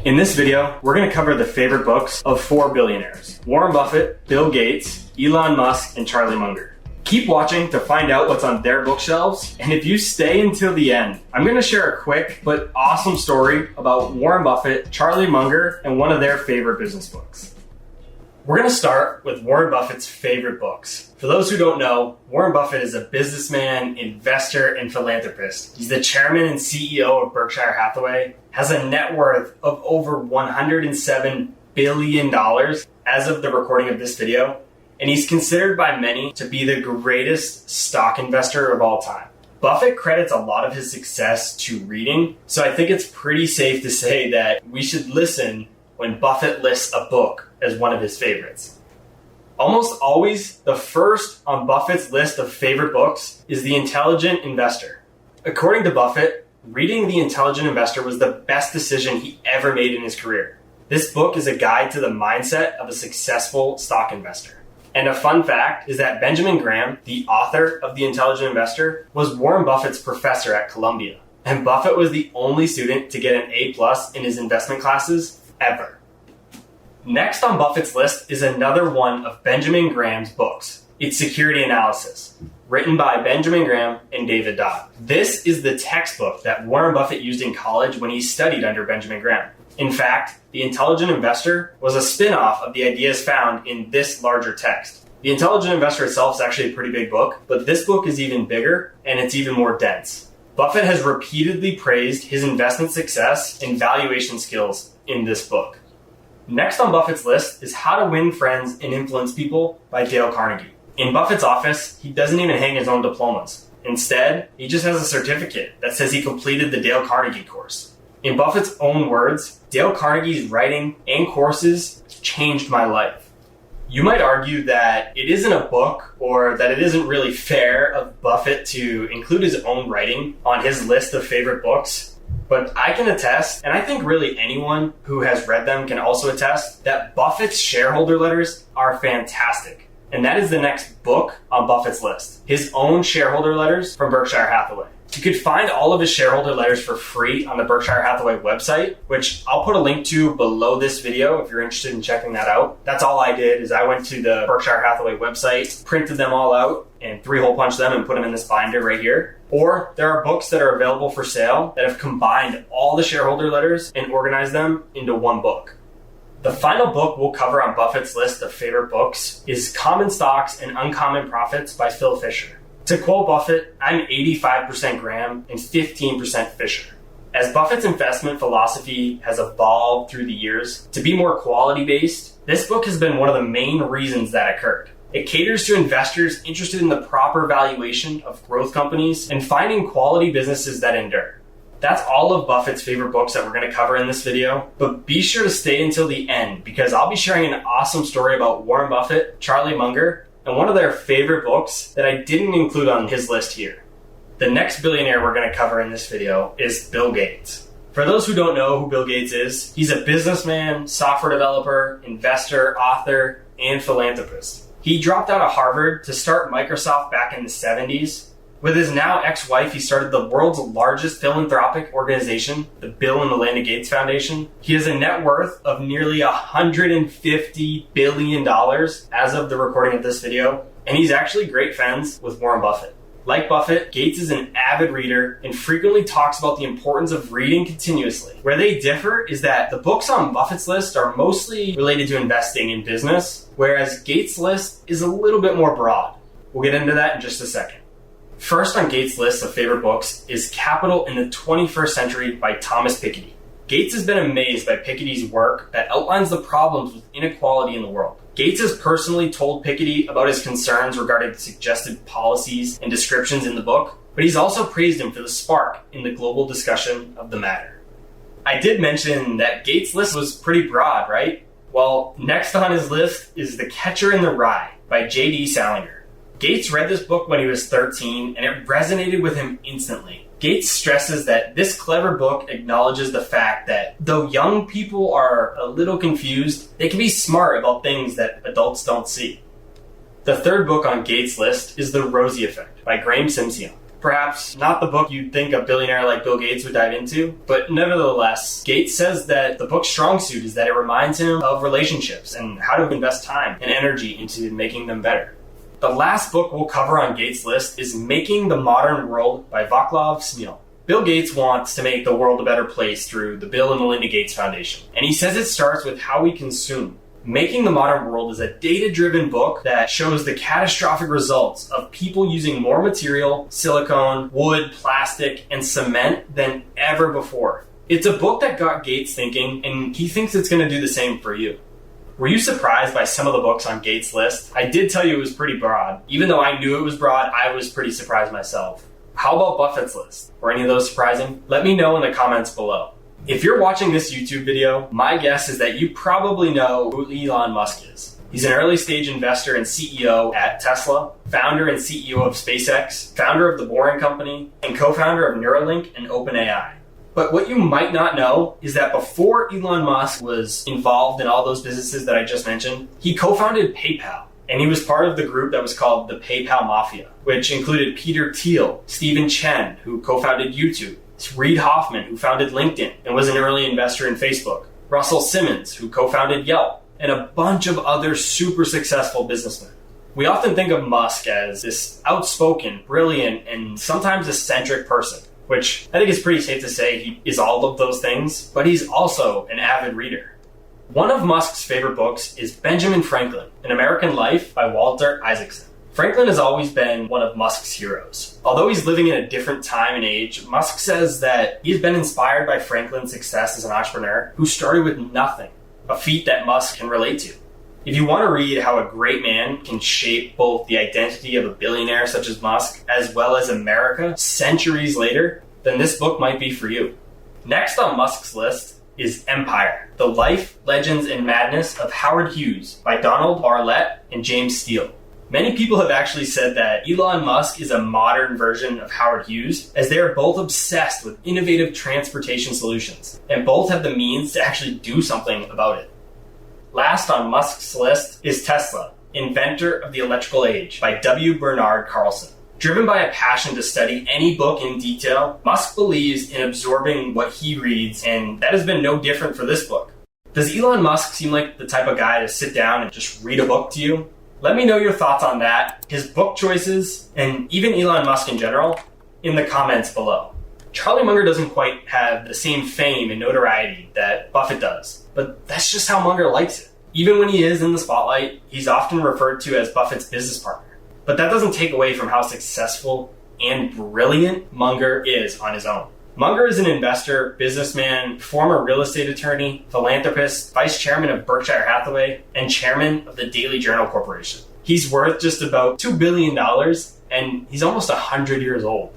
In this video, we're going to cover the favorite books of 4 billionaires: Warren Buffett, Bill Gates, Elon Musk, and Charlie Munger. Keep watching to find out what's on their bookshelves, and if you stay until the end, I'm going to share a quick but awesome story about Warren Buffett, Charlie Munger, and one of their favorite business books. We're going to start with Warren Buffett's favorite books. For those who don't know, Warren Buffett is a businessman, investor, and philanthropist. He's the chairman and CEO of Berkshire Hathaway, has a net worth of over $107 billion as of the recording of this video, and he's considered by many to be the greatest stock investor of all time. Buffett credits a lot of his success to reading, so I think it's pretty safe to say that we should listen when Buffett lists a book as one of his favorites. Almost always, the first on Buffett's list of favorite books is The Intelligent Investor. According to Buffett, reading The Intelligent Investor was the best decision he ever made in his career. This book is a guide to the mindset of a successful stock investor. And a fun fact is that Benjamin Graham, the author of The Intelligent Investor, was Warren Buffett's professor at Columbia. And Buffett was the only student to get an A+ in his investment classes ever. Next on Buffett's list is another one of Benjamin Graham's books. It's Security Analysis, written by Benjamin Graham and David Dodd. This is the textbook that Warren Buffett used in college when he studied under Benjamin Graham. In fact, The Intelligent Investor was a spin-off of the ideas found in this larger text. The Intelligent Investor itself is actually a pretty big book, but this book is even bigger and it's even more dense. Buffett has repeatedly praised his investment success and valuation skills in this book. Next on Buffett's list is How to Win Friends and Influence People by Dale Carnegie. In Buffett's office, he doesn't even hang his own diplomas. Instead, he just has a certificate that says he completed the Dale Carnegie course. In Buffett's own words, Dale Carnegie's writing and courses changed my life. You might argue that it isn't a book or that it isn't really fair of Buffett to include his own writing on his list of favorite books. But I can attest, and I think really anyone who has read them can also attest, that Buffett's shareholder letters are fantastic. And that is the next book on Buffett's list, his own shareholder letters from Berkshire Hathaway. You could find all of his shareholder letters for free on the Berkshire Hathaway website, which I'll put a link to below this video if you're interested in checking that out. That's all I did, is I went to the Berkshire Hathaway website, printed them all out, and 3-hole punched them and put them in this binder right here. Or there are books that are available for sale that have combined all the shareholder letters and organized them into one book. The final book we'll cover on Buffett's list of favorite books is Common Stocks and Uncommon Profits by Phil Fisher. To quote Buffett, I'm 85% Graham and 15% Fisher. As Buffett's investment philosophy has evolved through the years to be more quality-based, this book has been one of the main reasons that occurred. It caters to investors interested in the proper valuation of growth companies and finding quality businesses that endure. That's all of Buffett's favorite books that we're going to cover in this video, but be sure to stay until the end because I'll be sharing an awesome story about Warren Buffett, Charlie Munger, and one of their favorite books that I didn't include on his list here. The next billionaire we're going to cover in this video is Bill Gates. For those who don't know who Bill Gates is, he's a businessman, software developer, investor, author, and philanthropist. He dropped out of Harvard to start Microsoft back in the 70s. With his now ex-wife, he started the world's largest philanthropic organization, the Bill and Melinda Gates Foundation. He has a net worth of nearly $150 billion as of the recording of this video, and he's actually great friends with Warren Buffett. Like Buffett, Gates is an avid reader and frequently talks about the importance of reading continuously. Where they differ is that the books on Buffett's list are mostly related to investing in business, whereas Gates' list is a little bit more broad. We'll get into that in just a second. First on Gates' list of favorite books is Capital in the 21st Century by Thomas Piketty. Gates has been amazed by Piketty's work that outlines the problems with inequality in the world. Gates has personally told Piketty about his concerns regarding suggested policies and descriptions in the book, but he's also praised him for the spark in the global discussion of the matter. I did mention that Gates' list was pretty broad, right? Well, next on his list is The Catcher in the Rye by J.D. Salinger. Gates read this book when he was 13, and it resonated with him instantly. Gates stresses that this clever book acknowledges the fact that though young people are a little confused, they can be smart about things that adults don't see. The third book on Gates' list is The Rosie Effect by Graeme Simsion. Perhaps not the book you'd think a billionaire like Bill Gates would dive into, but nevertheless, Gates says that the book's strong suit is that it reminds him of relationships and how to invest time and energy into making them better. The last book we'll cover on Gates' list is Making the Modern World by Vaclav Smil. Bill Gates wants to make the world a better place through the Bill and Melinda Gates Foundation, and he says it starts with how we consume. Making the Modern World is a data-driven book that shows the catastrophic results of people using more material, silicone, wood, plastic, and cement than ever before. It's a book that got Gates thinking, and he thinks it's going to do the same for you. Were you surprised by some of the books on Gates' list? I did tell you it was pretty broad. Even though I knew it was broad, I was pretty surprised myself. How about Buffett's list? Were any of those surprising? Let me know in the comments below. If you're watching this YouTube video, my guess is that you probably know who Elon Musk is. He's an early stage investor and CEO at Tesla, founder and CEO of SpaceX, founder of the Boring Company, and co-founder of Neuralink and OpenAI. But what you might not know is that before Elon Musk was involved in all those businesses that I just mentioned, he co-founded PayPal. And he was part of the group that was called the PayPal Mafia, which included Peter Thiel, Stephen Chen, who co-founded YouTube, Reid Hoffman, who founded LinkedIn and was an early investor in Facebook, Russell Simmons, who co-founded Yelp, and a bunch of other super successful businessmen. We often think of Musk as this outspoken, brilliant, and sometimes eccentric person, which I think is pretty safe to say he is all of those things, but he's also an avid reader. One of Musk's favorite books is Benjamin Franklin, An American Life by Walter Isaacson. Franklin has always been one of Musk's heroes. Although he's living in a different time and age, Musk says that he's been inspired by Franklin's success as an entrepreneur who started with nothing, a feat that Musk can relate to. If you want to read how a great man can shape both the identity of a billionaire such as Musk, as well as America centuries later, then this book might be for you. Next on Musk's list is Empire, The Life, Legends, and Madness of Howard Hughes by Donald Barlett and James Steele. Many people have actually said that Elon Musk is a modern version of Howard Hughes, as they are both obsessed with innovative transportation solutions, and both have the means to actually do something about it. Last on Musk's list is Tesla, Inventor of the Electrical Age by W. Bernard Carlson. Driven by a passion to study any book in detail, Musk believes in absorbing what he reads, and that has been no different for this book. Does Elon Musk seem like the type of guy to sit down and just read a book to you? Let me know your thoughts on that, his book choices, and even Elon Musk in general, in the comments below. Charlie Munger doesn't quite have the same fame and notoriety that Buffett does, but that's just how Munger likes it. Even when he is in the spotlight, he's often referred to as Buffett's business partner. But that doesn't take away from how successful and brilliant Munger is on his own. Munger is an investor, businessman, former real estate attorney, philanthropist, vice chairman of Berkshire Hathaway, and chairman of the Daily Journal Corporation. He's worth just about $2 billion, and he's almost 100 years old.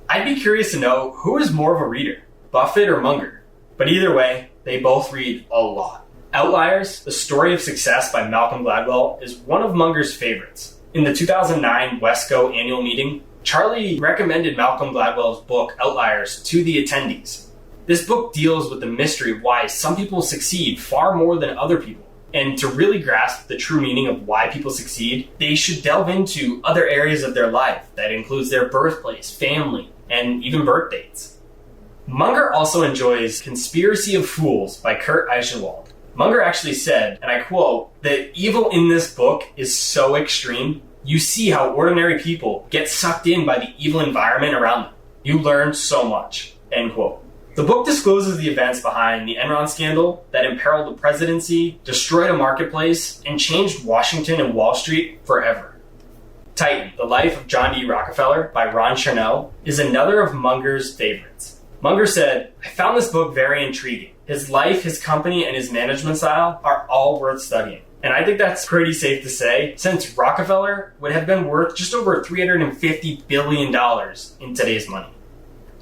I'd be curious to know who is more of a reader, Buffett or Munger. But either way, they both read a lot. Outliers, The Story of Success by Malcolm Gladwell, is one of Munger's favorites. In the 2009 Wesco annual meeting, Charlie recommended Malcolm Gladwell's book Outliers to the attendees. This book deals with the mystery of why some people succeed far more than other people. And to really grasp the true meaning of why people succeed, they should delve into other areas of their life that includes their birthplace, family, and even birth dates. Munger also enjoys Conspiracy of Fools by Kurt Eichenwald. Munger actually said, and I quote, "The evil in this book is so extreme, you see how ordinary people get sucked in by the evil environment around them. You learn so much," end quote. The book discloses the events behind the Enron scandal that imperiled the presidency, destroyed a marketplace, and changed Washington and Wall Street forever. Titan, The Life of John D. Rockefeller by Ron Chernow is another of Munger's favorites. Munger said, "I found this book very intriguing. His life, his company, and his management style are all worth studying." And I think that's pretty safe to say, since Rockefeller would have been worth just over $350 billion in today's money.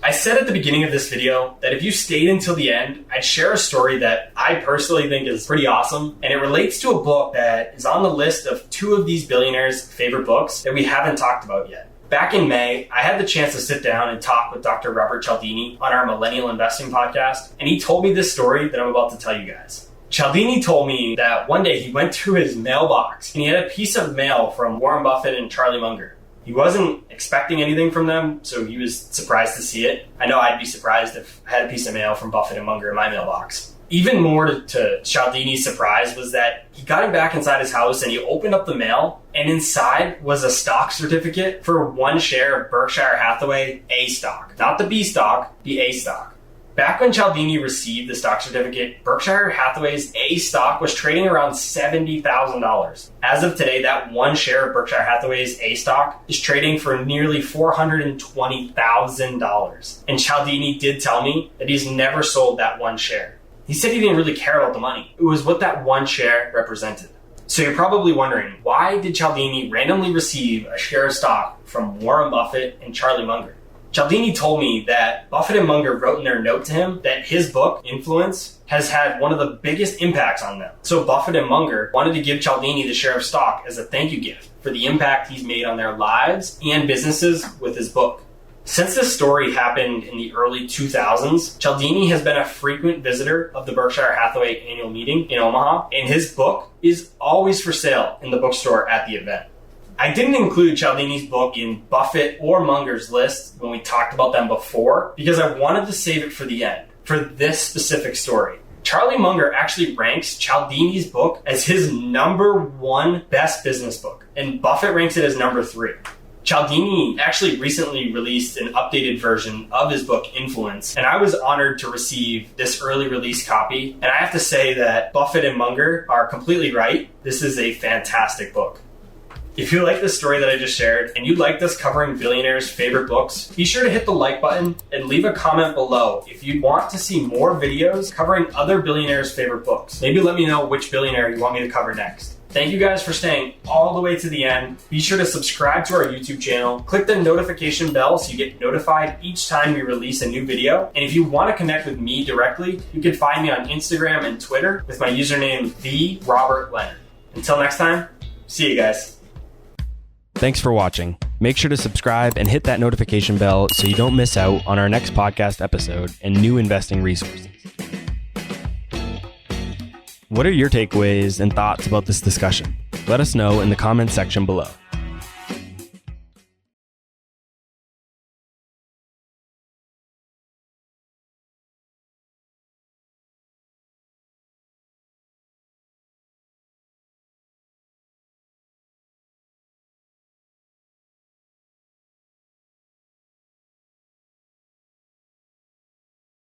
I said at the beginning of this video that if you stayed until the end, I'd share a story that I personally think is pretty awesome, and it relates to a book that is on the list of two of these billionaires' favorite books that we haven't talked about yet. Back in May, I had the chance to sit down and talk with Dr. Robert Cialdini on our Millennial Investing podcast, and he told me this story that I'm about to tell you guys. Cialdini told me that one day he went through his mailbox and he had a piece of mail from Warren Buffett and Charlie Munger. He wasn't expecting anything from them, so he was surprised to see it. I know I'd be surprised if I had a piece of mail from Buffett and Munger in my mailbox. Even more to Cialdini's surprise was that he got him back inside his house and he opened up the mail, and inside was a stock certificate for 1 share of Berkshire Hathaway A stock. Not the B stock, the A stock. Back when Cialdini received the stock certificate, Berkshire Hathaway's A stock was trading around $70,000. As of today, that 1 share of Berkshire Hathaway's A stock is trading for nearly $420,000. And Cialdini did tell me that he's never sold that 1 share. He said he didn't really care about the money. It was what that 1 share represented. So you're probably wondering, why did Cialdini randomly receive a share of stock from Warren Buffett and Charlie Munger? Cialdini told me that Buffett and Munger wrote in their note to him that his book, Influence, has had one of the biggest impacts on them. So Buffett and Munger wanted to give Cialdini the share of stock as a thank you gift for the impact he's made on their lives and businesses with his book. Since this story happened in the early 2000s, Cialdini has been a frequent visitor of the Berkshire Hathaway annual meeting in Omaha, and his book is always for sale in the bookstore at the event. I didn't include Cialdini's book in Buffett or Munger's list when we talked about them before because I wanted to save it for the end, for this specific story. Charlie Munger actually ranks Cialdini's book as his #1 best business book, and Buffett ranks it as #3. Cialdini actually recently released an updated version of his book, Influence, and I was honored to receive this early release copy. And I have to say that Buffett and Munger are completely right. This is a fantastic book. If you like the story that I just shared and you liked us covering billionaires' favorite books, be sure to hit the like button and leave a comment below if you want to see more videos covering other billionaires' favorite books. Maybe let me know which billionaire you want me to cover next. Thank you guys for staying all the way to the end. Be sure to subscribe to our YouTube channel. Click the notification bell so you get notified each time we release a new video. And if you want to connect with me directly, you can find me on Instagram and Twitter with my username, TheRobertLeonard. Until next time, see you guys. Thanks for watching. Make sure to subscribe and hit that notification bell so you don't miss out on our next podcast episode and new investing resources. What are your takeaways and thoughts about this discussion? Let us know in the comments section below.